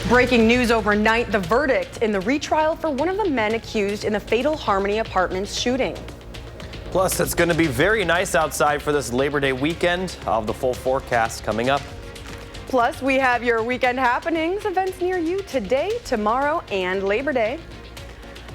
Breaking news overnight, the verdict in the retrial for one of the men accused in the fatal Harmony Apartments shooting. Plus, it's going to be very nice outside for this Labor Day weekend. I'll have the full forecast coming up. Plus, we have your weekend happenings, events near you today, tomorrow, and Labor Day.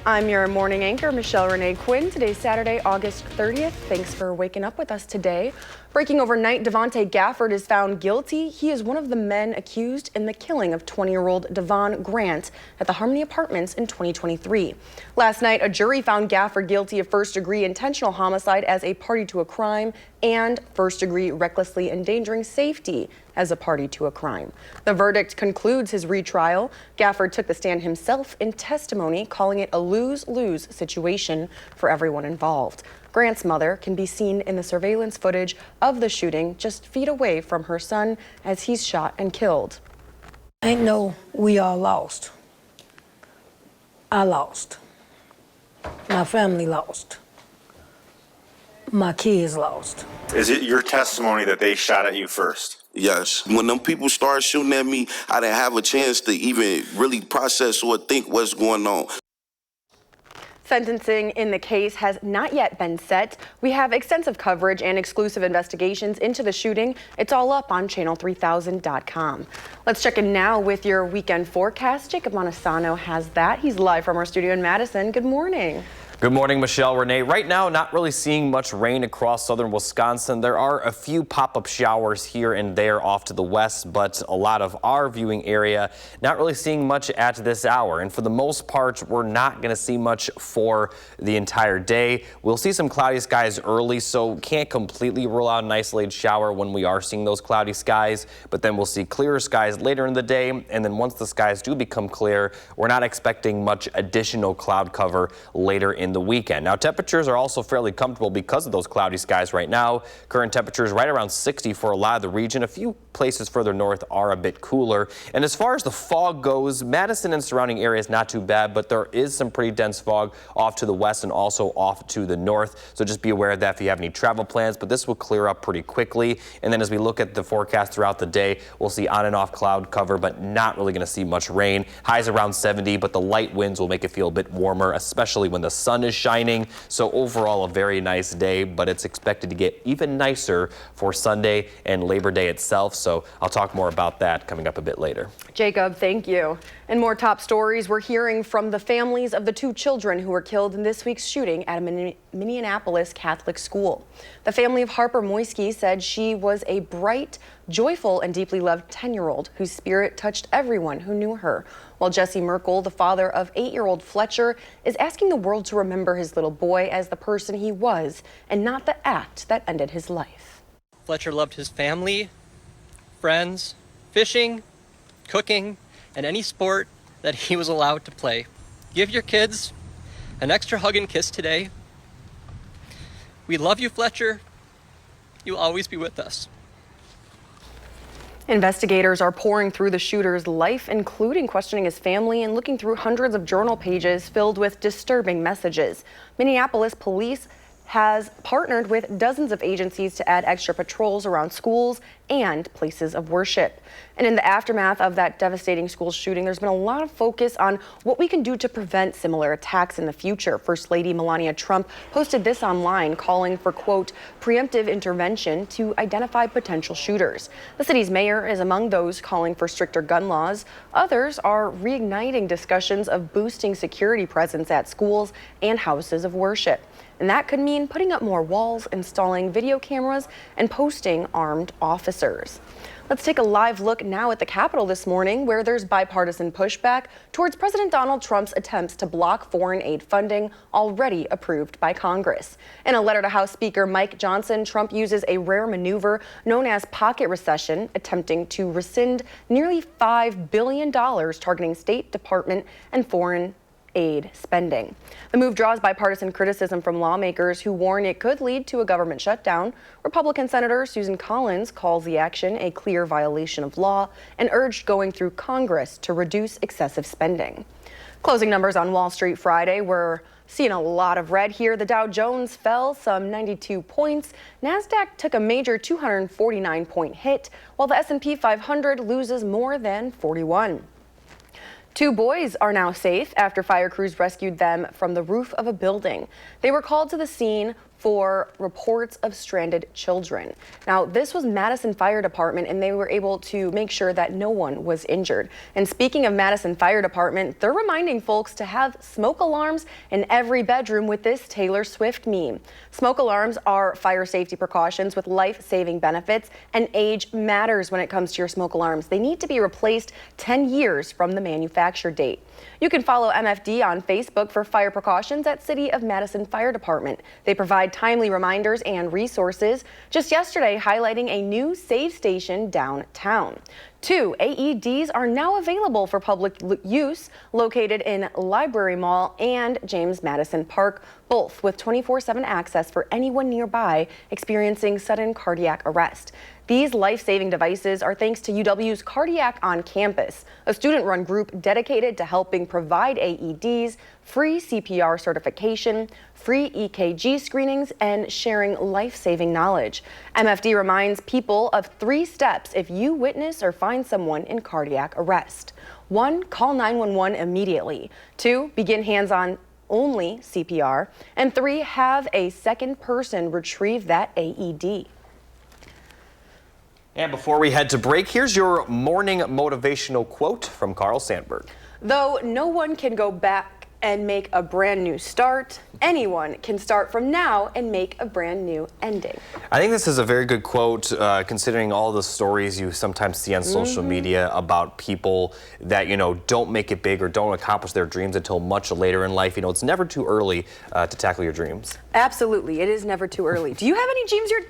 I'm your morning anchor, Michelle Renee Quinn. Today's Saturday, August 30th. Thanks for waking up with us today. Breaking overnight, Devontae Gafford is found guilty. He is one of the men accused in the killing of 20-year-old Devon Grant at the Harmony Apartments in 2023. Last night, a jury found Gafford guilty of first-degree intentional homicide as a party to a crime and first-degree recklessly endangering safety as a party to a crime. The verdict concludes his retrial. Gafford took the stand himself in testimony, calling it a lose-lose situation for everyone involved. Grant's mother can be seen in the surveillance footage of the shooting just feet away from her son as he's shot and killed. I know we all lost. I lost. My family lost. My kids lost. Is it your testimony that they shot at you first? Yes. When them people started shooting at me, I didn't have a chance to even really process or think what's going on. Sentencing in the case has not yet been set. We have extensive coverage and exclusive investigations into the shooting. It's all up on channel3000.com. Let's check in now with your weekend forecast. Jacob Montesano has that. He's live from our studio in Madison. Good morning. Good morning, Michelle Renee. Right now, not really seeing much rain across southern Wisconsin. There are a few pop-up showers here and there off to the west, but a lot of our viewing area not really seeing much at this hour. And for the most part, we're not going to see much for the entire day. We'll see some cloudy skies early, so can't completely rule out an isolated shower when we are seeing those cloudy skies. But then we'll see clearer skies later in the day. And then once the skies do become clear, we're not expecting much additional cloud cover later in the weekend. Now, temperatures are also fairly comfortable because of those cloudy skies right now. Current temperatures right around 60 for a lot of the region. A few places further north are a bit cooler. And as far as the fog goes, Madison and surrounding areas not too bad, but there is some pretty dense fog off to the west and also off to the north. So just be aware of that if you have any travel plans, but this will clear up pretty quickly. And then as we look at the forecast throughout the day, we'll see on and off cloud cover, but not really going to see much rain. Highs around 70, but the light winds will make it feel a bit warmer, especially when the sun is shining. So overall, a very nice day, but it's expected to get even nicer for Sunday and Labor Day itself. So I'll talk more about that coming up a bit later. Jacob, thank you. And more top stories, we're hearing from the families of the two children who were killed in this week's shooting at a Minneapolis Catholic school. The family of Harper Moisky said she was a bright, joyful, and deeply loved 10-year-old whose spirit touched everyone who knew her. While Jesse Merkel, the father of 8-year-old Fletcher, is asking the world to remember his little boy as the person he was and not the act that ended his life. Fletcher loved his family, friends, fishing, cooking, and any sport that he was allowed to play. Give your kids an extra hug and kiss today. We love you, Fletcher. You'll always be with us. Investigators are pouring through the shooter's life, including questioning his family and looking through hundreds of journal pages filled with disturbing messages. Minneapolis police has partnered with dozens of agencies to add extra patrols around schools and places of worship. And in the aftermath of that devastating school shooting, there's been a lot of focus on what we can do to prevent similar attacks in the future. First Lady Melania Trump posted this online, calling for, quote, preemptive intervention to identify potential shooters. The city's mayor is among those calling for stricter gun laws. Others are reigniting discussions of boosting security presence at schools and houses of worship. And that could mean putting up more walls, installing video cameras, and posting armed officers. Let's take a live look now at the Capitol this morning, where there's bipartisan pushback towards President Donald Trump's attempts to block foreign aid funding already approved by Congress. In a letter to House Speaker Mike Johnson, Trump uses a rare maneuver known as pocket recession, attempting to rescind nearly $5 billion targeting State Department and foreign aid spending. The move draws bipartisan criticism from lawmakers who warn it could lead to a government shutdown. Republican Senator Susan Collins calls the action a clear violation of law and urged going through Congress to reduce excessive spending. Closing numbers on Wall Street Friday were seeing a lot of red here. The Dow Jones fell some 92 points. NASDAQ took a major 249-point hit, while the S&P 500 loses more than 41. 2 boys are now safe after fire crews rescued them from the roof of a building. They were called to the scene for reports of stranded children. Now, this was Madison Fire Department, and they were able to make sure that no one was injured. And speaking of Madison Fire Department, they're reminding folks to have smoke alarms in every bedroom with this Taylor Swift meme. Smoke alarms are fire safety precautions with life-saving benefits, and age matters when it comes to your smoke alarms. They need to be replaced 10 years from the manufacture date. You can follow MFD on Facebook for fire precautions at City of Madison Fire Department. They provide timely reminders and resources. Just yesterday, highlighting a new save station downtown. 2 AEDs are now available for public use, located in Library Mall and James Madison Park, both with 24/7 access for anyone nearby experiencing sudden cardiac arrest. These life-saving devices are thanks to UW's Cardiac on Campus, a student-run group dedicated to helping provide AEDs, free CPR certification, free EKG screenings, and sharing life-saving knowledge. MFD reminds people of 3 steps if you witness or find someone in cardiac arrest. 1, call 911 immediately. 2, begin hands-on only CPR. And 3, have a second person retrieve that AED. And before we head to break, here's your morning motivational quote from Carl Sandburg. Though no one can go back and make a brand new start, anyone can start from now and make a brand new ending. I think this is a very good quote, considering all the stories you sometimes see on social media about people that, don't make it big or don't accomplish their dreams until much later in life. It's never too early to tackle your dreams. Absolutely, it is never too early. Do you have any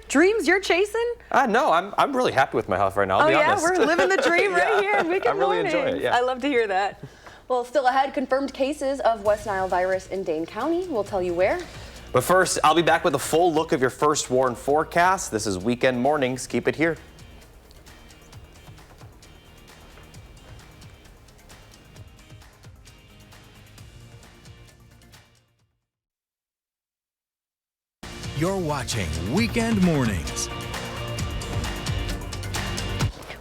dreams you're chasing? No, I'm really happy with my health right now, I'll be honest. We're living the dream right here. I really enjoy it, yeah. I love to hear that. Well, still ahead, confirmed cases of West Nile virus in Dane County. We'll tell you where. But first, I'll be back with a full look of your first warn forecast. This is Weekend Mornings. Keep it here. You're watching Weekend Mornings.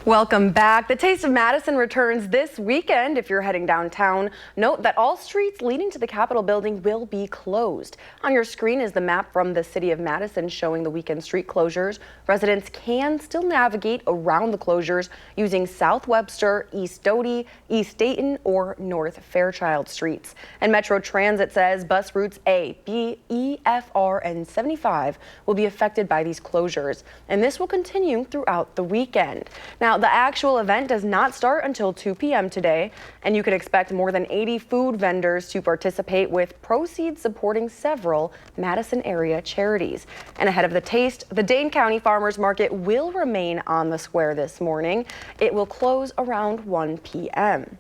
Welcome back. The Taste of Madison returns this weekend. If you're heading downtown, note that all streets leading to the Capitol building will be closed. On your screen is the map from the City of Madison showing the weekend street closures. Residents can still navigate around the closures using South Webster, East Doty, East Dayton, or North Fairchild streets. And Metro Transit says bus routes A, B, E, F, R, and 75 will be affected by these closures. And this will continue throughout the weekend. Now, the actual event does not start until 2 p.m. today, and you can expect more than 80 food vendors to participate, with proceeds supporting several Madison area charities. And ahead of the taste, the Dane County Farmers Market will remain on the square this morning. It will close around 1 p.m.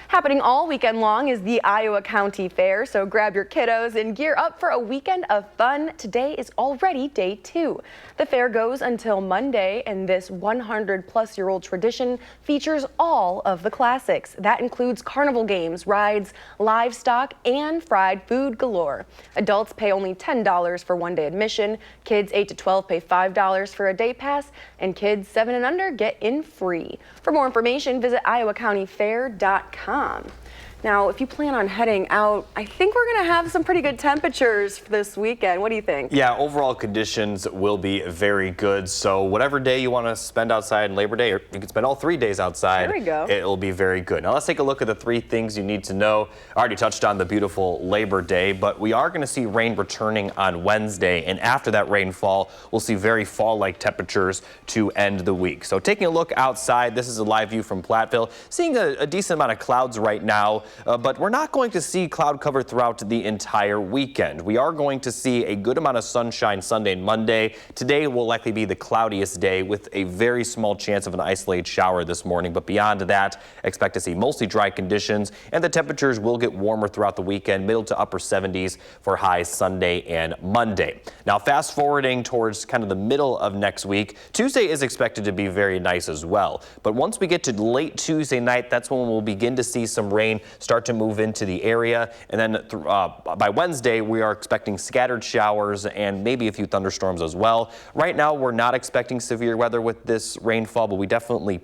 Happening all weekend long is the Iowa County Fair, so grab your kiddos and gear up for a weekend of fun. Today is already day 2. The fair goes until Monday, and this 100-plus-year-old tradition features all of the classics. That includes carnival games, rides, livestock, and fried food galore. Adults pay only $10 for one-day admission. Kids 8 to 12 pay $5 for a day pass, and kids 7 and under get in free. For more information, visit iowacountyfair.com. Now, if you plan on heading out, I think we're going to have some pretty good temperatures this weekend. What do you think? Yeah, overall conditions will be very good. So whatever day you want to spend outside in Labor Day, or you can spend all 3 days outside, there we go. It'll be very good. Now let's take a look at the 3 things you need to know. I already touched on the beautiful Labor Day, but we are going to see rain returning on Wednesday. And after that rainfall, we'll see very fall-like temperatures to end the week. So taking a look outside, this is a live view from Platteville. Seeing a decent amount of clouds right now. But we're not going to see cloud cover throughout the entire weekend. We are going to see a good amount of sunshine Sunday and Monday. Today will likely be the cloudiest day with a very small chance of an isolated shower this morning. But beyond that, expect to see mostly dry conditions, and the temperatures will get warmer throughout the weekend, middle to upper 70s for highs Sunday and Monday. Now, fast forwarding towards kind of the middle of next week, Tuesday is expected to be very nice as well. But once we get to late Tuesday night, that's when we'll begin to see some rain start to move into the area. And then by Wednesday, we are expecting scattered showers and maybe a few thunderstorms as well. Right now, we're not expecting severe weather with this rainfall, but we definitely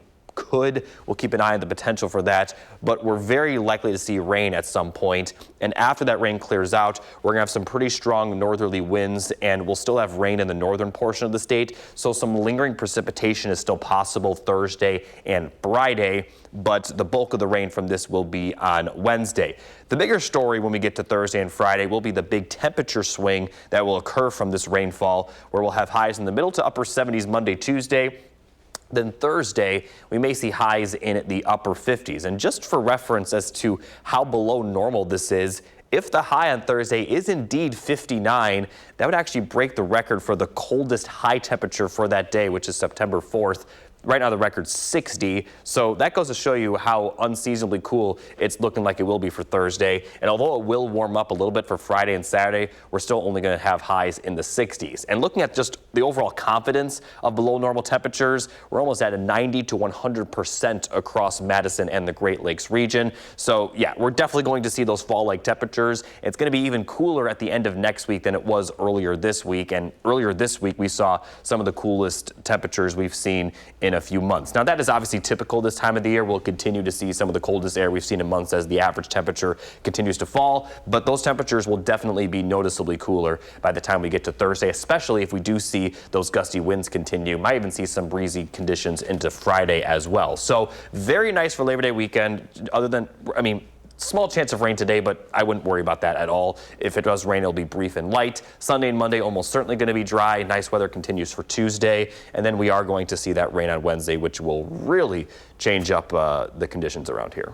We'll keep an eye on the potential for that, but we're very likely to see rain at some point. And after that rain clears out, we're gonna have some pretty strong northerly winds, and we'll still have rain in the northern portion of the state. So some lingering precipitation is still possible Thursday and Friday, but the bulk of the rain from this will be on Wednesday. The bigger story when we get to Thursday and Friday will be the big temperature swing that will occur from this rainfall, where we'll have highs in the middle to upper 70s Monday, Tuesday. Then Thursday, we may see highs in the upper 50s. And just for reference as to how below normal this is, if the high on Thursday is indeed 59, that would actually break the record for the coldest high temperature for that day, which is September 4th. Right now the record's 60, so that goes to show you how unseasonably cool it's looking like it will be for Thursday. And although it will warm up a little bit for Friday and Saturday, we're still only going to have highs in the 60s. And looking at just the overall confidence of below normal temperatures, we're almost at a 90 to 100% across Madison and the Great Lakes region. So yeah, we're definitely going to see those fall-like temperatures. It's going to be even cooler at the end of next week than it was earlier this week. And earlier this week, we saw some of the coolest temperatures we've seen in a few months. Now that is obviously typical this time of the year. We'll continue to see some of the coldest air we've seen in months as the average temperature continues to fall, but those temperatures will definitely be noticeably cooler by the time we get to Thursday, especially if we do see those gusty winds continue. Might even see some breezy conditions into Friday as well. So very nice for Labor Day weekend, other than, I mean, small chance of rain today, but I wouldn't worry about that at all. If it does rain, it'll be brief and light. Sunday and Monday almost certainly going to be dry. Nice weather continues for Tuesday, and then we are going to see that rain on Wednesday, which will really change up the conditions around here.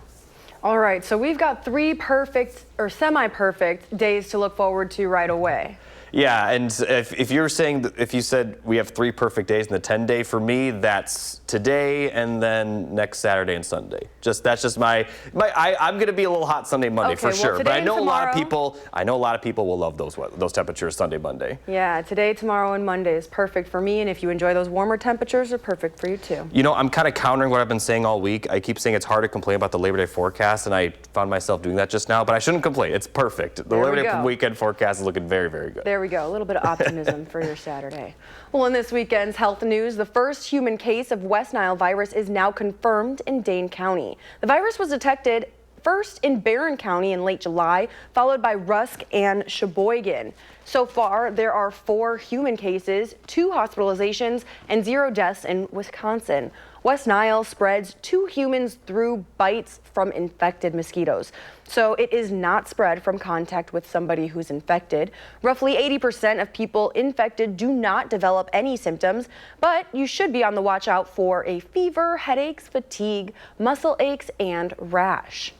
All right, so we've got 3 perfect or semi-perfect days to look forward to right away. Yeah, and if you're saying, if you said we have 3 perfect days in the 10-day, for me, that's today and then next Saturday and Sunday. That's just I'm going to be a little hot Sunday, Monday for sure. But I know a lot of people will love those temperatures Sunday, Monday. Yeah, today, tomorrow, and Monday is perfect for me, and if you enjoy those warmer temperatures, they're perfect for you too. You know, I'm kind of countering what I've been saying all week. I keep saying it's hard to complain about the Labor Day forecast, and I found myself doing that just now, but I shouldn't complain. It's perfect. The Labor Day weekend forecast is looking very, very good. There we go. A little bit of optimism for your Saturday. Well, in this weekend's health news, the first human case of West Nile virus is now confirmed in Dane County. The virus was detected first in Barron County in late July, followed by Rusk and Sheboygan. So far, there are 4 human cases, 2 hospitalizations, and 0 deaths in Wisconsin. West Nile spreads to humans through bites from infected mosquitoes. So it is not spread from contact with somebody who's infected. Roughly 80% of people infected do not develop any symptoms, but you should be on the watch out for a fever, headaches, fatigue, muscle aches, and rash.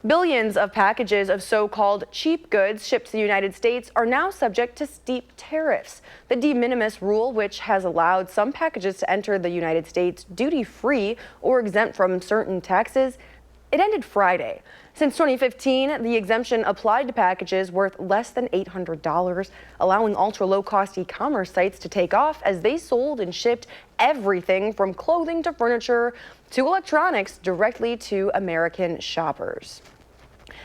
Billions of packages of so-called cheap goods shipped to the United States are now subject to steep tariffs. The de minimis rule, which has allowed some packages to enter the United States duty-free or exempt from certain taxes, it ended Friday. Since 2015, the exemption applied to packages worth less than $800, allowing ultra-low-cost e-commerce sites to take off as they sold and shipped everything from clothing to furniture to electronics directly to American shoppers.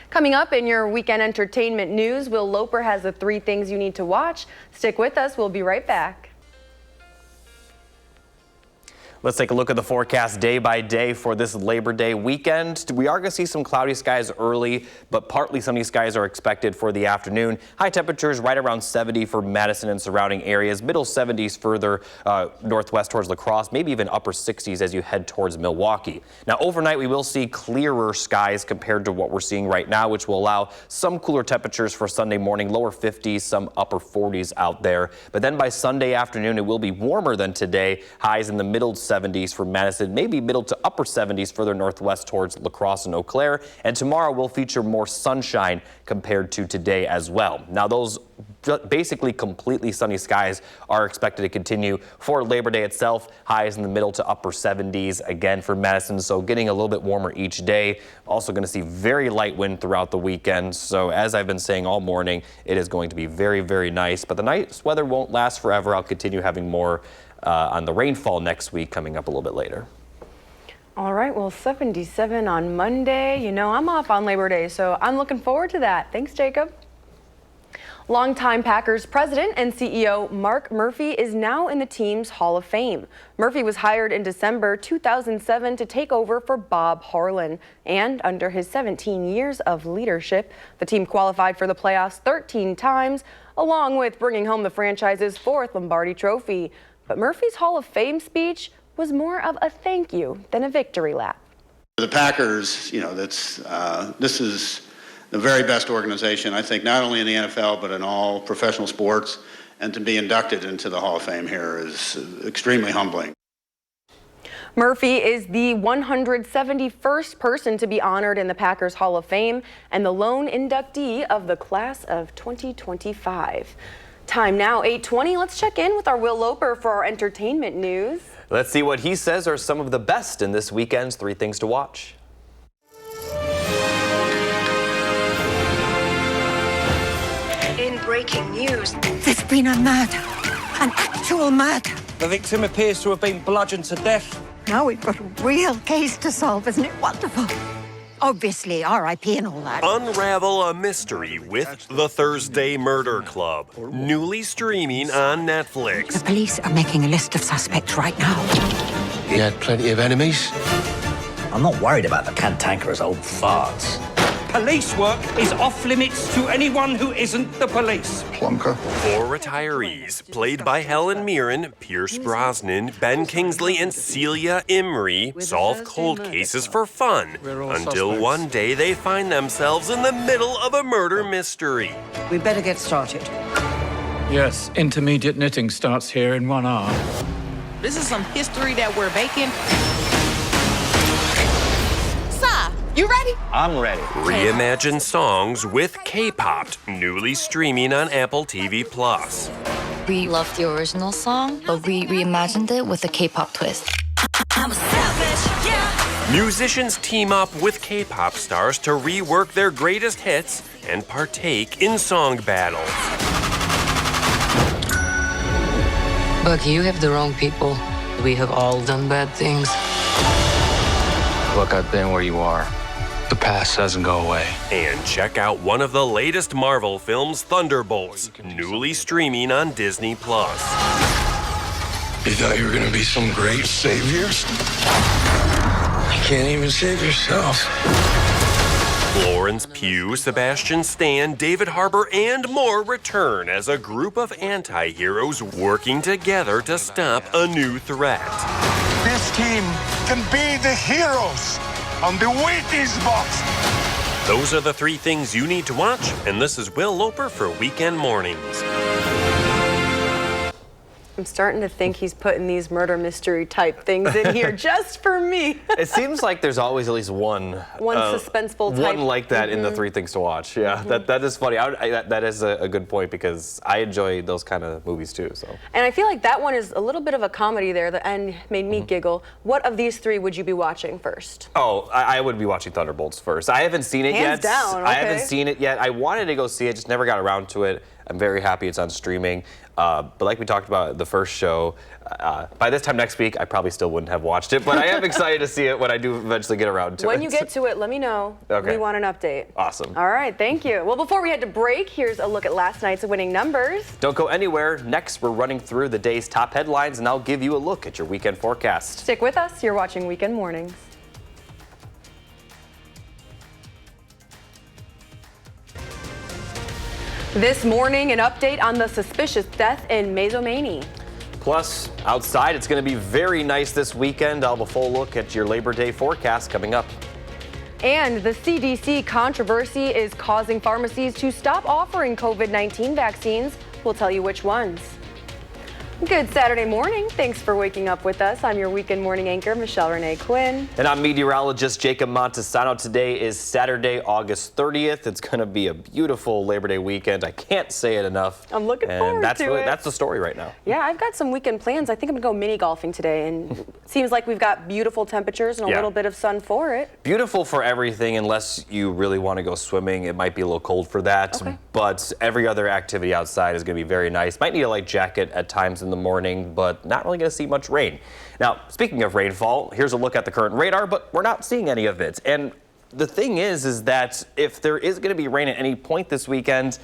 Coming up in your weekend entertainment news, Will Loper has the 3 things you need to watch. Stick with us. We'll be right back. Let's take a look at the forecast day by day for this Labor Day weekend. We are going to see some cloudy skies early, but partly sunny skies are expected for the afternoon. High temperatures right around 70 for Madison and surrounding areas. Middle 70s further northwest towards La Crosse, maybe even upper 60s as you head towards Milwaukee. Now overnight we will see clearer skies compared to what we're seeing right now, which will allow some cooler temperatures for Sunday morning, lower 50s, some upper 40s out there. But then by Sunday afternoon it will be warmer than today. Highs in the middle 70s for Madison, maybe middle to upper 70s further northwest towards La Crosse and Eau Claire. And tomorrow will feature more sunshine compared to today as well. Now those basically completely sunny skies are expected to continue for Labor Day itself. Highs in the middle to upper 70s again for Madison, so getting a little bit warmer each day. Also going to see very light wind throughout the weekend. So as I've been saying all morning, it is going to be very, very nice. But the nice weather won't last forever. I'll continue having more on the rainfall next week coming up a little bit later. All right, well, 77 on Monday. You know, I'm off on Labor Day, so I'm looking forward to that. Thanks, Jacob. Longtime Packers president and CEO Mark Murphy is now in the team's Hall of Fame. Murphy was hired in December 2007 to take over for Bob Harlan. And under his 17 years of leadership, the team qualified for the playoffs 13 times, along with bringing home the franchise's 4th Lombardi trophy. But Murphy's Hall of Fame speech was more of a thank you than a victory lap. The Packers, this is the very best organization, I think, not only in the NFL, but in all professional sports. And to be inducted into the Hall of Fame here is extremely humbling. Murphy is the 171st person to be honored in the Packers Hall of Fame and the lone inductee of the class of 2025. Time now, 8:20. Let's check in with our Will Loper for our entertainment news. Let's see what he says are some of the best in this weekend's 3 Things to Watch. In breaking news, there's been a murder, an actual murder. The victim appears to have been bludgeoned to death. Now we've got a real case to solve, isn't it wonderful? Obviously, R.I.P. and all that. Unravel a mystery with The Thursday Murder Club, newly streaming on Netflix. The police are making a list of suspects right now. He had plenty of enemies. I'm not worried about the cantankerous old farts. Police work is off limits to anyone who isn't the police. Plunker. 4 retirees, played by Helen Mirren, Pierce Brosnan, Ben Kingsley, and Celia Imrie, solve cold cases for fun until one day they find themselves in the middle of a murder mystery. We better get started. Yes, intermediate knitting starts here in 1 hour. This is some history that we're making. You ready? I'm ready. Reimagine songs with K-pop, newly streaming on Apple TV+. We loved the original song, but we reimagined it with a K-pop twist. I'm a savage, yeah. Musicians team up with K-pop stars to rework their greatest hits and partake in song battles. But you have the wrong people. We have all done bad things. Look, I've been where you are. The past doesn't go away. And check out one of the latest Marvel films, Thunderbolts, newly streaming on Disney+. You thought you were going to be some great saviors? You can't even save yourself. Florence Pugh, Sebastian Stan, David Harbour, and more return as a group of anti-heroes working together to stop a new threat. This team can be the heroes on the Wheaties box. Those are the 3 things you need to watch, and this is Will Loper for Weekend Mornings. I'm starting to think he's putting these murder mystery type things in here just for me. It seems like there's always at least one suspenseful type. One like that in the 3 Things to Watch. Yeah, that is funny. That is a good point because I enjoy those kind of movies too. So. And I feel like that one is a little bit of a comedy there and made me giggle. What of these 3 would you be watching first? Oh, I would be watching Thunderbolts first. I haven't seen it Hands yet. down, okay. I haven't seen it yet. I wanted to go see it, just never got around to it. I'm very happy it's on streaming. But like we talked about the first show, by this time next week, I probably still wouldn't have watched it, but I am excited to see it when I do eventually get around to it. When you get to it, let me know. Okay. We want an update. Awesome. All right, thank you. Well, before we head to break, here's a look at last night's winning numbers. Don't go anywhere. Next, we're running through the day's top headlines, and I'll give you a look at your weekend forecast. Stick with us. You're watching Weekend Mornings. This morning, an update on the suspicious death in Mazomanie. Plus, outside, it's going to be very nice this weekend. I'll have a full look at your Labor Day forecast coming up. And the CDC controversy is causing pharmacies to stop offering COVID-19 vaccines. We'll tell you which ones. Good Saturday morning. Thanks for waking up with us. I'm your weekend morning anchor, Michelle Renee Quinn. And I'm meteorologist Jacob Montesano. Today is Saturday, August 30th. It's going to be a beautiful Labor Day weekend. I can't say it enough. I'm looking forward to it. That's the story right now. Yeah, I've got some weekend plans. I think I'm going to go mini golfing today. And it seems like we've got beautiful temperatures and a little bit of sun for it. Beautiful for everything unless you really want to go swimming. It might be a little cold for that. Okay. But every other activity outside is going to be very nice. Might need a light jacket at times in the morning, but not really going to see much rain. Now, speaking of rainfall, here's a look at the current radar, but we're not seeing any of it. And the thing is that if there is going to be rain at any point this weekend,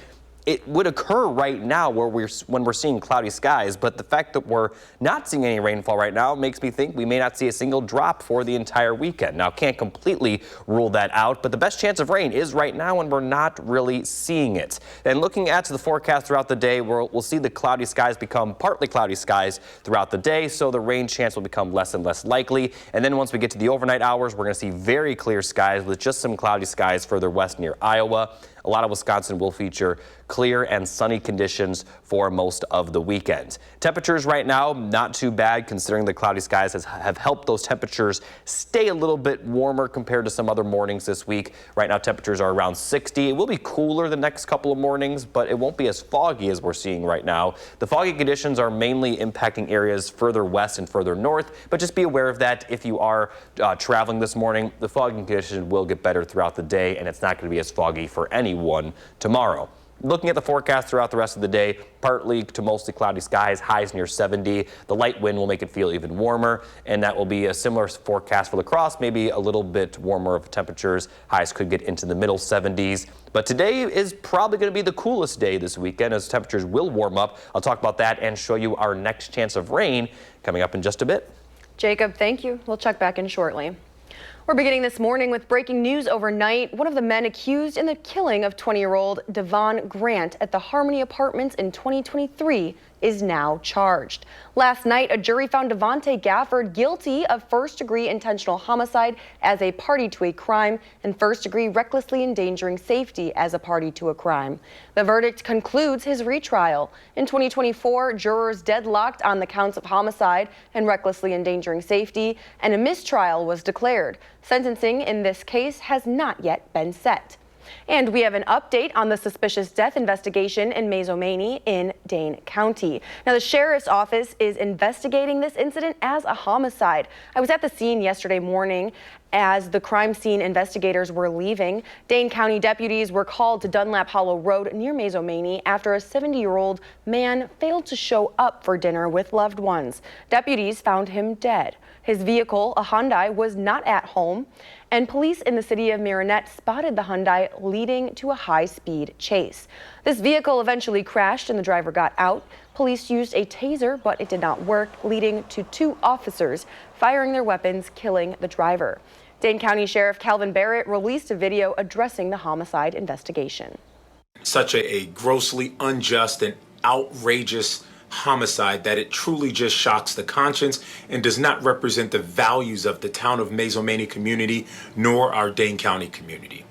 it would occur right now when we're seeing cloudy skies, but the fact that we're not seeing any rainfall right now makes me think we may not see a single drop for the entire weekend. Now, can't completely rule that out, but the best chance of rain is right now when we're not really seeing it. And looking at the forecast throughout the day, we'll see the cloudy skies become partly cloudy skies throughout the day, so the rain chance will become less and less likely. And then once we get to the overnight hours, we're going to see very clear skies with just some cloudy skies further west near Iowa. A lot of Wisconsin will feature clear and sunny conditions for most of the weekend. Temperatures right now, not too bad considering the cloudy skies have helped those temperatures stay a little bit warmer compared to some other mornings this week. Right now, temperatures are around 60. It will be cooler the next couple of mornings, but it won't be as foggy as we're seeing right now. The foggy conditions are mainly impacting areas further west and further north, but just be aware of that if you are traveling this morning. The foggy conditions will get better throughout the day, and it's not going to be as foggy for anyone tomorrow. Looking at the forecast throughout the rest of the day, partly to mostly cloudy skies, highs near 70. The light wind will make it feel even warmer, and that will be a similar forecast for La Crosse, maybe a little bit warmer of temperatures. Highs could get into the middle 70s. But today is probably going to be the coolest day this weekend as temperatures will warm up. I'll talk about that and show you our next chance of rain coming up in just a bit. Jacob, thank you. We'll check back in shortly. We're beginning this morning with breaking news overnight. One of the men accused in the killing of 20-year-old Devon Grant at the Harmony Apartments in 2023 is now charged. Last night, a jury found Devontae Gafford guilty of first-degree intentional homicide as a party to a crime and first-degree recklessly endangering safety as a party to a crime. The verdict concludes his retrial. In 2024, jurors deadlocked on the counts of homicide and recklessly endangering safety, and a mistrial was declared. Sentencing in this case has not yet been set. And we have an update on the suspicious death investigation in Mazomanie in Dane County. Now, the sheriff's office is investigating this incident as a homicide. I was at the scene yesterday morning as the crime scene investigators were leaving. Dane County deputies were called to Dunlap Hollow Road near Mazomanie after a 70-year-old man failed to show up for dinner with loved ones. Deputies found him dead. His vehicle, a Hyundai, was not at home, and police in the city of Marinette spotted the Hyundai leading to a high-speed chase. This vehicle eventually crashed and the driver got out. Police used a taser, but it did not work, leading to 2 officers firing their weapons, killing the driver. Dane County Sheriff Calvin Barrett released a video addressing the homicide investigation. Such a grossly unjust and outrageous homicide that it truly just shocks the conscience and does not represent the values of the town of Mazomanie community nor our Dane County community.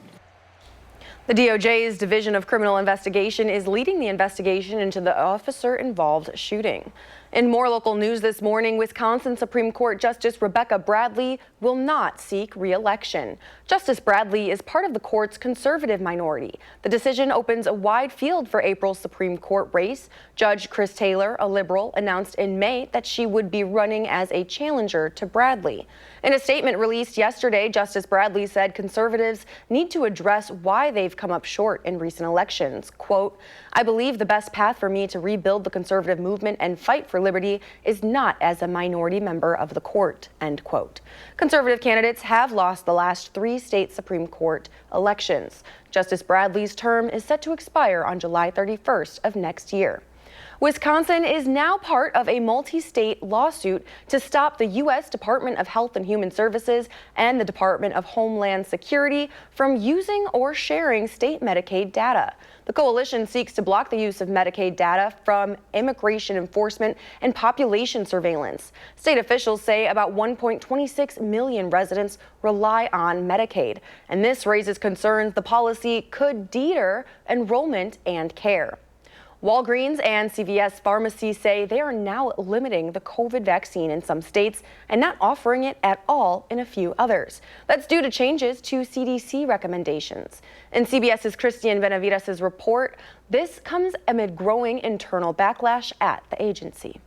The DOJ's Division of Criminal Investigation is leading the investigation into the officer-involved shooting. In more local news this morning, Wisconsin Supreme Court Justice Rebecca Bradley will not seek re-election. Justice Bradley is part of the court's conservative minority. The decision opens a wide field for April's Supreme Court race. Judge Chris Taylor, a liberal, announced in May that she would be running as a challenger to Bradley. In a statement released yesterday, Justice Bradley said conservatives need to address why they've come up short in recent elections. Quote, "I believe the best path for me to rebuild the conservative movement and fight for liberty is not as a minority member of the court," end quote. Conservative candidates have lost the last 3 state Supreme Court elections. Justice Bradley's term is set to expire on July 31st of next year. Wisconsin is now part of a multi-state lawsuit to stop the U.S. Department of Health and Human Services and the Department of Homeland Security from using or sharing state Medicaid data. The coalition seeks to block the use of Medicaid data from immigration enforcement and population surveillance. State officials say about 1.26 million residents rely on Medicaid, and this raises concerns the policy could deter enrollment and care. Walgreens and CVS pharmacies say they are now limiting the COVID vaccine in some states and not offering it at all in a few others. That's due to changes to CDC recommendations. In CBS's Christian Benavides' report, this comes amid growing internal backlash at the agency.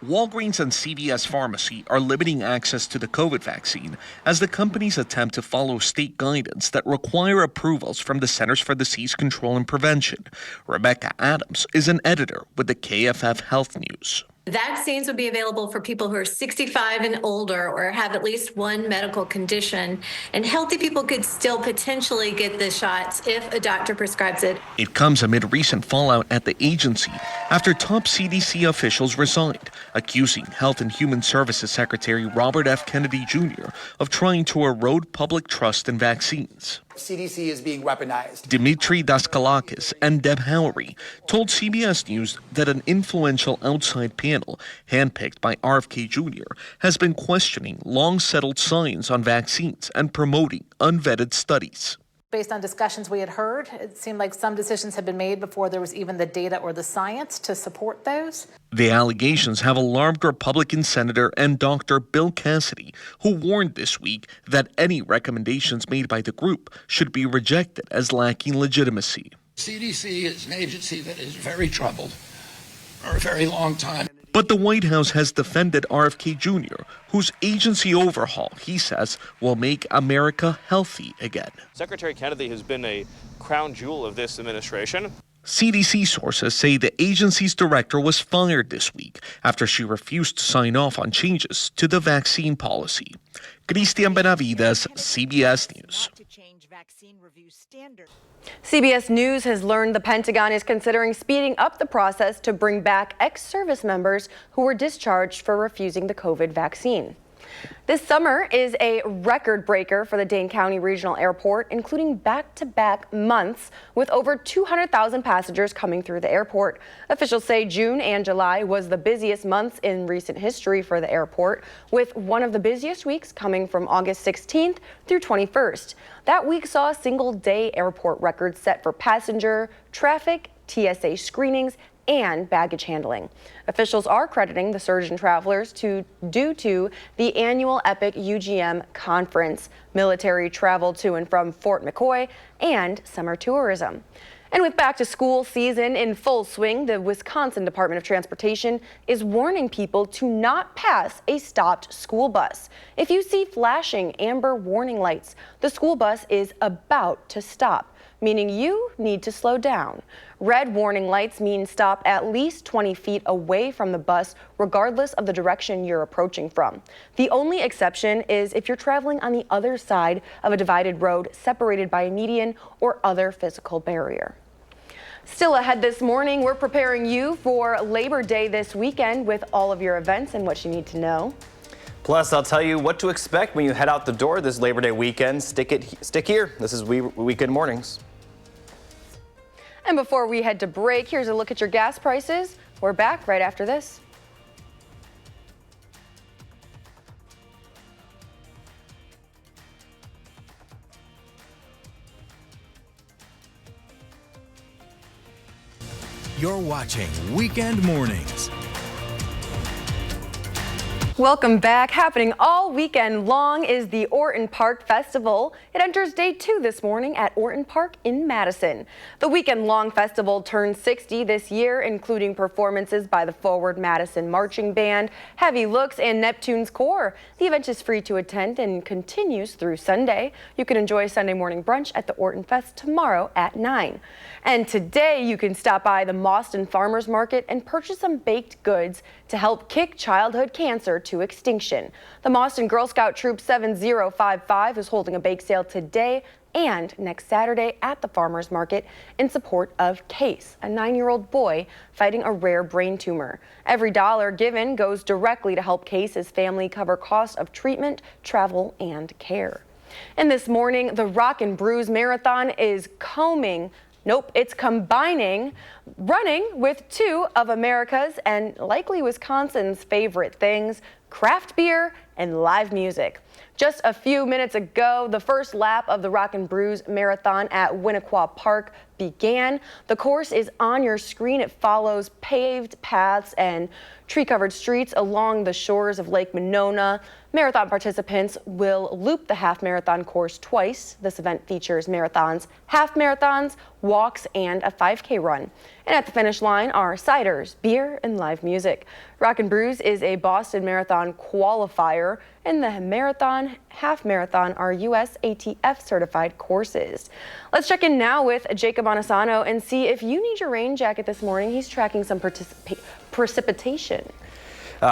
Walgreens and CVS Pharmacy are limiting access to the COVID vaccine as the companies attempt to follow state guidance that require approvals from the Centers for Disease Control and Prevention. Rebecca Adams is an editor with the KFF Health News. Vaccines would be available for people who are 65 and older or have at least one medical condition, and healthy people could still potentially get the shots if a doctor prescribes it. It comes amid recent fallout at the agency after top CDC officials resigned, accusing Health and Human Services Secretary Robert F. Kennedy Jr. of trying to erode public trust in vaccines. CDC is being weaponized. Dimitri Daskalakis and Deb Howery told CBS News that an influential outside panel, handpicked by RFK Jr., has been questioning long-settled science on vaccines and promoting unvetted studies. Based on discussions we had heard, it seemed like some decisions had been made before there was even the data or the science to support those. The allegations have alarmed Republican Senator and Dr. Bill Cassidy, who warned this week that any recommendations made by the group should be rejected as lacking legitimacy. CDC is an agency that is very troubled for a very long time. But the White House has defended RFK Jr., whose agency overhaul, he says, will make America healthy again. Secretary Kennedy has been a crown jewel of this administration. CDC sources say the agency's director was fired this week after she refused to sign off on changes to the vaccine policy. Cristian Benavides, CBS News. CBS News has learned the Pentagon is considering speeding up the process to bring back ex-service members who were discharged for refusing the COVID vaccine. This summer is a record breaker for the Dane County Regional Airport, including back-to-back months with over 200,000 passengers coming through the airport. Officials say June and July was the busiest months in recent history for the airport, with one of the busiest weeks coming from August 16th through 21st. That week saw a single-day airport record set for passenger, traffic, TSA screenings, and baggage handling. Officials are crediting the surge in travelers due to the annual Epic UGM conference, military travel to and from Fort McCoy, and summer tourism. And with back-to-school season in full swing, the Wisconsin Department of Transportation is warning people to not pass a stopped school bus. If you see flashing amber warning lights, the school bus is about to stop, meaning you need to slow down. Red warning lights mean stop at least 20 feet away from the bus, regardless of the direction you're approaching from. The only exception is if you're traveling on the other side of a divided road separated by a median or other physical barrier. Still ahead this morning, we're preparing you for Labor Day this weekend with all of your events and what you need to know. Plus, I'll tell you what to expect when you head out the door this Labor Day weekend. Stick here. This is Weekend Mornings. And before we head to break, here's a look at your gas prices. We're back right after this. You're watching Weekend Mornings. Welcome back. Happening all weekend long is the Orton Park Festival. It enters day 2 this morning at Orton Park in Madison. The weekend-long festival turns 60 this year, including performances by the Forward Madison Marching Band, Heavy Looks, and Neptune's Core. The event is free to attend and continues through Sunday. You can enjoy Sunday morning brunch at the Orton Fest tomorrow at 9. And today you can stop by the Mauston Farmers Market and purchase some baked goods to help kick childhood cancer to extinction. The Mauston Girl Scout Troop 7055 is holding a bake sale today and next Saturday at the farmers market in support of Case, a 9-year-old boy fighting a rare brain tumor. Every dollar given goes directly to help Case's family cover costs of treatment, travel, and care. And this morning, the Rock and Brews Marathon is it's combining running with 2 of America's and likely Wisconsin's favorite things, craft beer and live music. Just a few minutes ago, the first lap of the Rock and Brews Marathon at Winnequa Park began. The course is on your screen. It follows paved paths and tree-covered streets along the shores of Lake Monona. Marathon participants will loop the half marathon course twice. This event features marathons, half marathons, walks, and a 5K run. And at the finish line are ciders, beer, and live music. Rock and Brews is a Boston Marathon qualifier and the marathon, half marathon are USATF certified courses. Let's check in now with Jacob Bonasano and see if you need your rain jacket this morning. He's tracking some precipitation.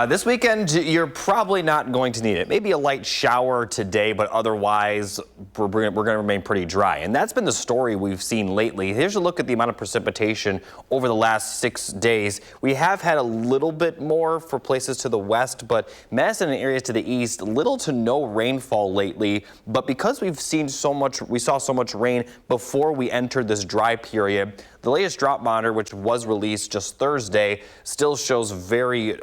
This weekend, you're probably not going to need it. Maybe a light shower today, but otherwise, we're going to remain pretty dry. And that's been the story we've seen lately. Here's a look at the amount of precipitation over the last 6 days. We have had a little bit more for places to the west, but Madison and areas to the east, little to no rainfall lately. But because we saw so much rain before we entered this dry period, the latest drought monitor, which was released just Thursday, still shows very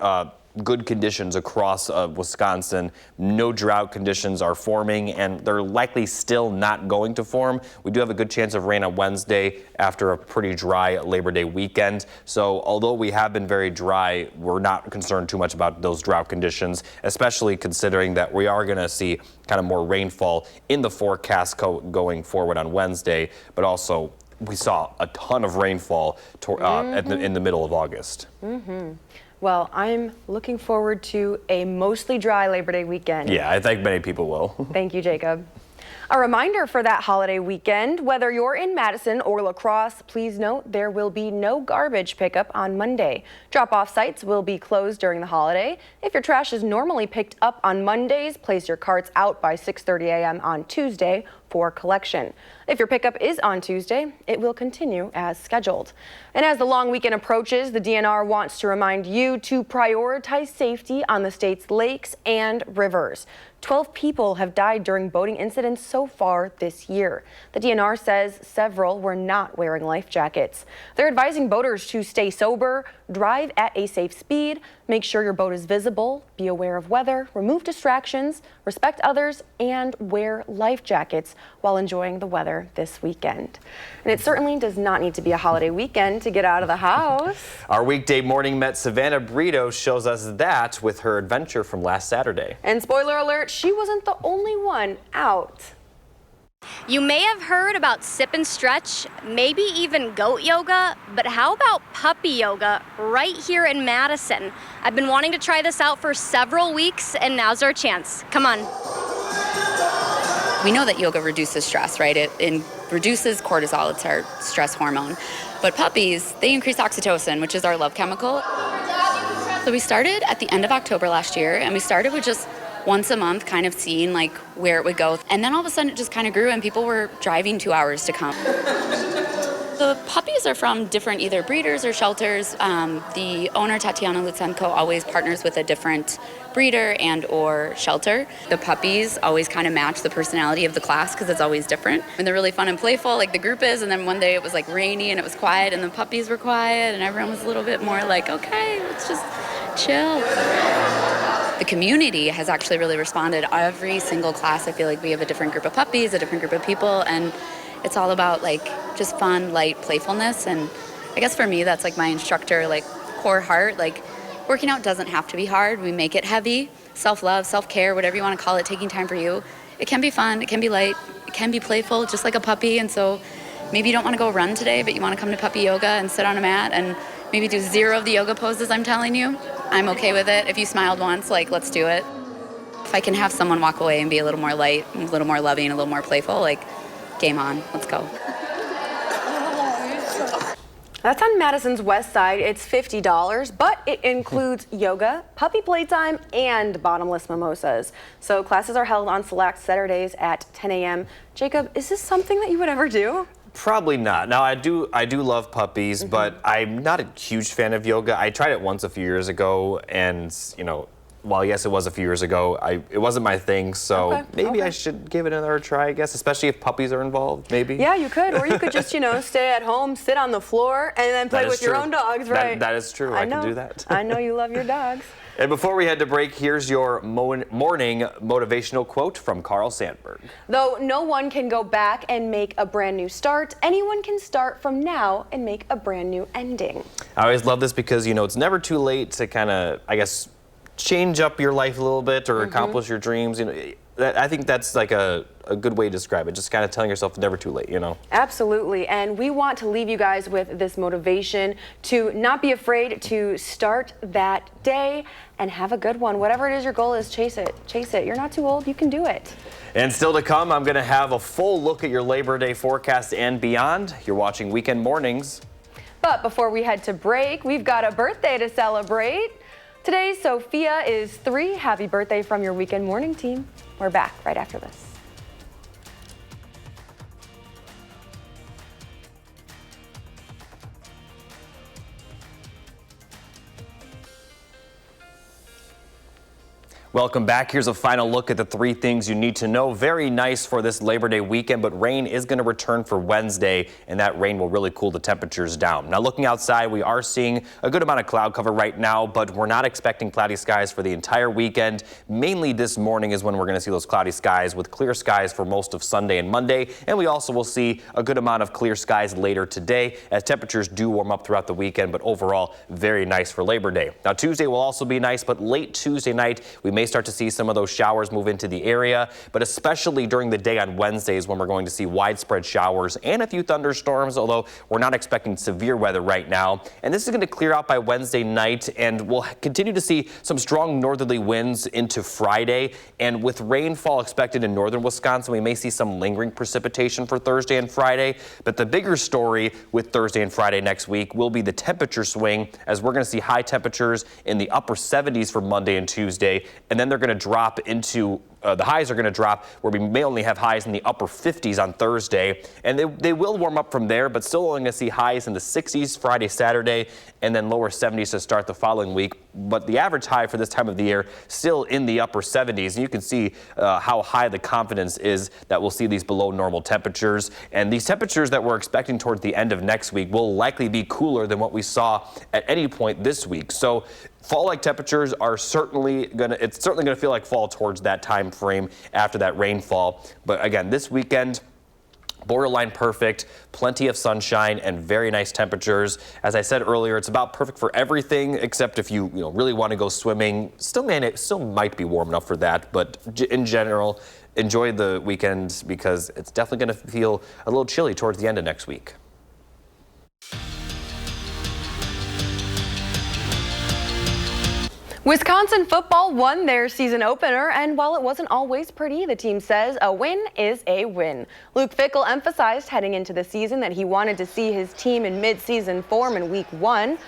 good conditions across Wisconsin. No drought conditions are forming, and they're likely still not going to form. We do have a good chance of rain on Wednesday after a pretty dry Labor Day weekend. So although we have been very dry, we're not concerned too much about those drought conditions, especially considering that we are going to see kind of more rainfall in the forecast going forward on Wednesday, but also we saw a ton of rainfall in the middle of August. Well, I'm looking forward to a mostly dry Labor Day weekend. Yeah, I think many people will. Thank you, Jacob. A reminder for that holiday weekend, whether you're in Madison or La Crosse, please note there will be no garbage pickup on Monday. Drop-off sites will be closed during the holiday. If your trash is normally picked up on Mondays, place your carts out by 6:30 a.m. on Tuesday for collection. If your pickup is on Tuesday, it will continue as scheduled. And as the long weekend approaches, the DNR wants to remind you to prioritize safety on the state's lakes and rivers. 12 people have died during boating incidents so far this year. The DNR says several were not wearing life jackets. They're advising boaters to stay sober, drive at a safe speed, make sure your boat is visible, be aware of weather, remove distractions, respect others, and wear life jackets while enjoying the weather this weekend. And it certainly does not need to be a holiday weekend to get out of the house. Our weekday morning Met Savannah Brito shows us that with her adventure from last Saturday. And spoiler alert, she wasn't the only one out. You may have heard about sip and stretch, maybe even goat yoga, but how about puppy yoga right here in Madison? I've been wanting to try this out for several weeks, and now's our chance. Come on. We know that yoga reduces stress, right? It reduces cortisol, it's our stress hormone. But puppies, they increase oxytocin, which is our love chemical. So we started at the end of October last year, and we started with just once a month, kind of seeing like where it would go. And then all of a sudden it just kind of grew, and people were driving 2 hours to come. The puppies are from different either breeders or shelters. The owner, Tatiana Lutsenko, always partners with a different breeder and or shelter. The puppies always kind of match the personality of the class because it's always different. And they're really fun and playful like the group is, and then one day it was like rainy and it was quiet and the puppies were quiet and everyone was a little bit more like, okay, let's just chill. The community has actually really responded. Every single class, I feel like we have a different group of puppies, a different group of people, and it's all about like just fun, light playfulness. And I guess for me, that's like my instructor, like core heart. Like working out doesn't have to be hard. We make it heavy. Self-love, self-care, whatever you want to call it, taking time for you. It can be fun, it can be light, it can be playful, just like a puppy. And so maybe you don't want to go run today, but you want to come to puppy yoga and sit on a mat and maybe do 0 of the yoga poses I'm telling you. I'm okay with it. If you smiled once, like, let's do it. If I can have someone walk away and be a little more light, a little more loving, a little more playful, like, game on, let's go. That's on Madison's west side. It's $50, but it includes yoga, puppy playtime, and bottomless mimosas. So classes are held on select Saturdays at 10 a.m. Jacob, is this something that you would ever do? Probably not. Now, I do love puppies, but I'm not a huge fan of yoga. I tried it once a few years ago, and, you know, while yes, it was a few years ago, it wasn't my thing, so maybe I should give it another try, I guess, especially if puppies are involved, maybe. Yeah, you could, or you could just, you know, stay at home, sit on the floor, and then play with your own dogs, right? That is true. I can do that. I know you love your dogs. And before we head to break, here's your morning motivational quote from Carl Sandburg. Though no one can go back and make a brand new start, anyone can start from now and make a brand new ending. I always love this because, you know, it's never too late to kind of, I guess, change up your life a little bit or accomplish your dreams. You know, I think that's like a good way to describe it. Just kind of telling yourself never too late, you know? Absolutely. And we want to leave you guys with this motivation to not be afraid to start that day and have a good one. Whatever it is your goal is, chase it. Chase it. You're not too old. You can do it. And still to come, I'm going to have a full look at your Labor Day forecast and beyond. You're watching Weekend Mornings. But before we head to break, we've got a birthday to celebrate. Today, Sophia is 3. Happy birthday from your Weekend Morning team. We're back right after this. Welcome back. Here's a final look at the 3 things you need to know. Very nice for this Labor Day weekend, but rain is going to return for Wednesday, and that rain will really cool the temperatures down. Now, looking outside, we are seeing a good amount of cloud cover right now, but we're not expecting cloudy skies for the entire weekend. Mainly this morning is when we're going to see those cloudy skies with clear skies for most of Sunday and Monday, and we also will see a good amount of clear skies later today as temperatures do warm up throughout the weekend, but overall very nice for Labor Day. Now, Tuesday will also be nice, but late Tuesday night, we may start to see some of those showers move into the area, but especially during the day on Wednesdays when we're going to see widespread showers and a few thunderstorms, although we're not expecting severe weather right now. And this is going to clear out by Wednesday night, and we'll continue to see some strong northerly winds into Friday. And with rainfall expected in northern Wisconsin, we may see some lingering precipitation for Thursday and Friday. But the bigger story with Thursday and Friday next week will be the temperature swing, as we're going to see high temperatures in the upper 70s for Monday and Tuesday, and then they're going to drop into the highs are going to drop where we may only have highs in the upper 50s on Thursday, and they will warm up from there, but still only going to see highs in the 60s Friday, Saturday, and then lower 70s to start the following week. But the average high for this time of the year still in the upper 70s, and you can see how high the confidence is that we'll see these below normal temperatures. And these temperatures that we're expecting towards the end of next week will likely be cooler than what we saw at any point this week. So fall-like temperatures are certainly going to feel like fall towards that time frame after that rainfall. But again, this weekend, borderline perfect, plenty of sunshine and very nice temperatures. As I said earlier, it's about perfect for everything except if you really want to go swimming. Still might be warm enough for that, but in general, enjoy the weekend because it's definitely going to feel a little chilly towards the end of next week. Wisconsin football won their season opener, and while it wasn't always pretty, the team says a win is a win. Luke Fickell emphasized heading into the season that he wanted to see his team in mid-season form in week 1.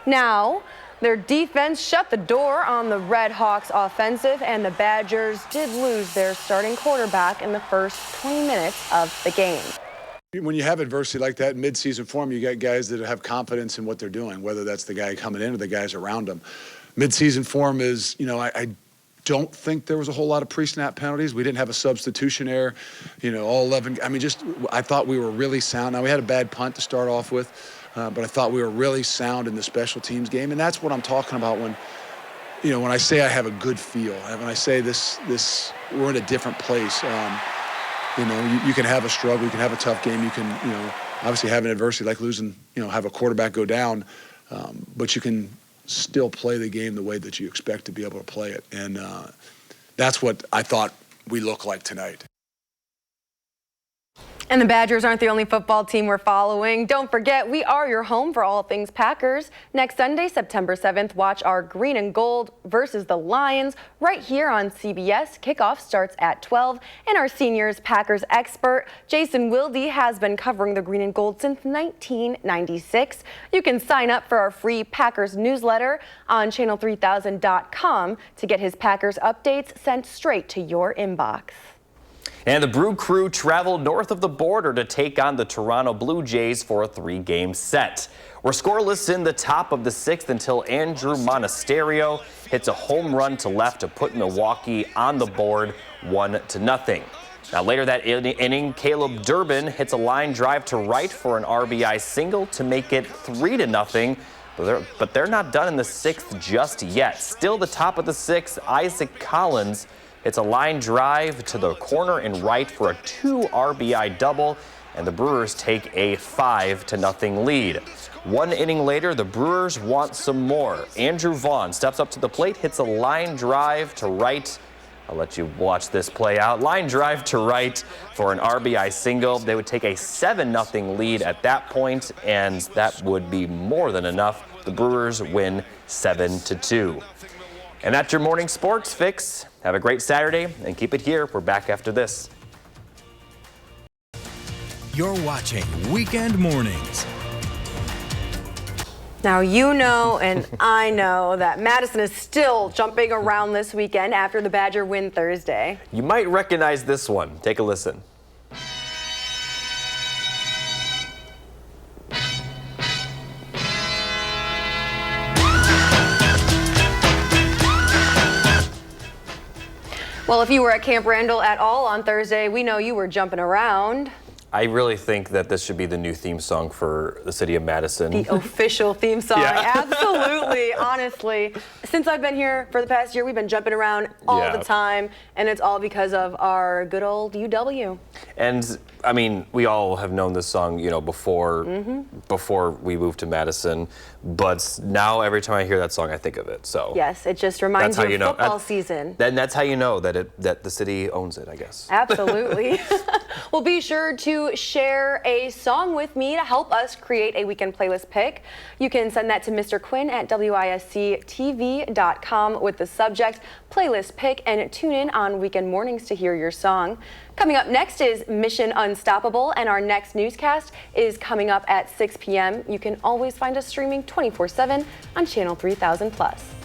Now, their defense shut the door on the Red Hawks offensive, and the Badgers did lose their starting quarterback in the first 20 minutes of the game. When you have adversity like that in mid-season form, you got guys that have confidence in what they're doing, whether that's the guy coming in or the guys around them. Mid-season form is, I don't think there was a whole lot of pre-snap penalties. We didn't have a substitution error, all 11. I thought we were really sound. Now, we had a bad punt to start off with, but I thought we were really sound in the special teams game. And that's what I'm talking about when I say I have a good feel. When I say this we're in a different place. You can have a struggle, you can have a tough game, you can, obviously have an adversity like losing, have a quarterback go down, but you can still play the game the way that you expect to be able to play it. And that's what I thought we look like tonight. And the Badgers aren't the only football team we're following. Don't forget, we are your home for all things Packers. Next Sunday, September 7th, watch our green and gold versus the Lions right here on CBS. Kickoff starts at 12, and our seniors Packers expert, Jason Wilde, has been covering the green and gold since 1996. You can sign up for our free Packers newsletter on channel3000.com to get his Packers updates sent straight to your inbox. And the Brew Crew traveled north of the border to take on the Toronto Blue Jays for a 3-game set. We're scoreless in the top of the 6th until Andrew Monasterio hits a home run to left to put Milwaukee on the board 1-0. Now later that inning, Caleb Durbin hits a line drive to right for an RBI single to make it 3-0. But they're not done in the 6th just yet. Still the top of the 6th, Isaac Collins hits a line drive to the corner and right for a 2 RBI double, and the Brewers take a 5-0 lead. 1 inning later, the Brewers want some more. Andrew Vaughn steps up to the plate, hits a line drive to right I'll let you watch this play out. Line drive to right for an RBI single. They would take a 7-0 lead at that point, and that would be more than enough. The Brewers win 7-2. And that's your morning sports fix. Have a great Saturday and keep it here. We're back after this. You're watching Weekend Mornings. Now you know and I know that Madison is still jumping around this weekend after the Badger win Thursday. You might recognize this one. Take a listen. Well, if you were at Camp Randall at all on Thursday, we know you were jumping around. I really think that this should be the new theme song for the city of Madison. The official theme song. Yeah. Absolutely, honestly. Since I've been here for the past year, we've been jumping around all the time, and it's all because of our good old UW. And I mean, we all have known this song, you know, before we moved to Madison, but now every time I hear that song, I think of it. So yes, it just reminds you of football season. Then that's how you know that the city owns it, I guess. Absolutely. Well, be sure to share a song with me to help us create a weekend playlist pick. You can send that to Mr. Quinn at WISC-TV.com with the subject playlist pick, and tune in on weekend mornings to hear your song. Coming up next is Mission Unstoppable, and our next newscast is coming up at 6 p.m. You can always find us streaming 24/7 on Channel 3000+.